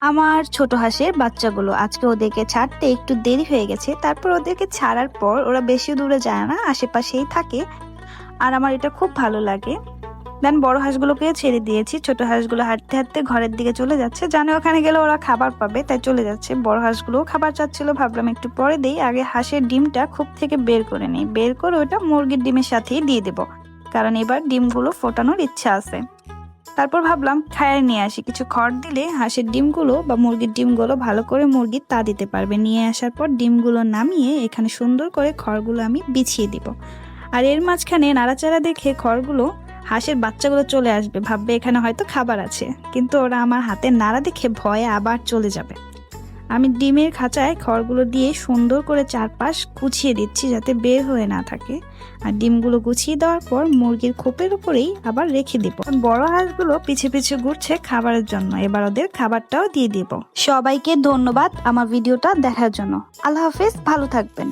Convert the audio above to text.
আমার ছোট হাঁসের বাচ্চাগুলো আজকে ওদেরকে ছাড়তে একটু দেরি হয়ে গেছে। তারপর ওদেরকে ছাড়ার পর ওরা বেশি দূরে যায় না, আশেপাশেই থাকে। আর আমার এটা খুব ভালো লাগে। দেন বড় হাঁসগুলোকে ছেড়ে দিয়েছি। ছোট হাঁসগুলো হাঁটতে হাঁটতে ঘরের দিকে চলে যাচ্ছে, জানে ওখানে গেলে ওরা খাবার পাবে, তাই চলে যাচ্ছে। বড় হাঁসগুলোও খাবার চাচ্ছিল, ভাবলাম একটু পরে দেই, আগে হাঁসের ডিমটা খুব থেকে বের করে নিই। বের করে ওটা মুরগির ডিমের সাথেই দিয়ে দেবো, কারণ এবার ডিমগুলো ফোটানোর ইচ্ছা আছে। তারপর ভাবলাম খায়ায় নিয়ে আসি, কিছু খড় দিলে হাঁসের ডিমগুলো বা মুরগির ডিমগুলো ভালো করে মুরগি তা দিতে পারবে। নিয়ে আসার পর ডিমগুলো নামিয়ে এখানে সুন্দর করে খড়গুলো আমি বিছিয়ে দিব। আর এর মাঝখানে নাড়াচাড়া দেখে খড়গুলো হাঁসের বাচ্চাগুলো চলে আসবে, ভাববে এখানে হয়তো খাবার আছে, কিন্তু ওরা আমার হাতে নাড়া দেখে ভয়ে আবার চলে যাবে। আমি ডিমের খাঁচায় খড়গুলো দিয়ে সুন্দর করে চারপাশ গুছিয়ে দিচ্ছি যাতে বের হয়ে না থাকে। আর ডিমগুলো গুছিয়ে দেওয়ার পর মুরগির খোপের উপরেই আবার রেখে দিব। বড় হাঁসগুলো পিছে পিছে ঘুরছে খাবারের জন্য, এবার ওদের খাবারটাও দিয়ে দিব। সবাইকে ধন্যবাদ আমার ভিডিওটা দেখার জন্য। আল্লাহ হাফেজ, ভালো থাকবেন।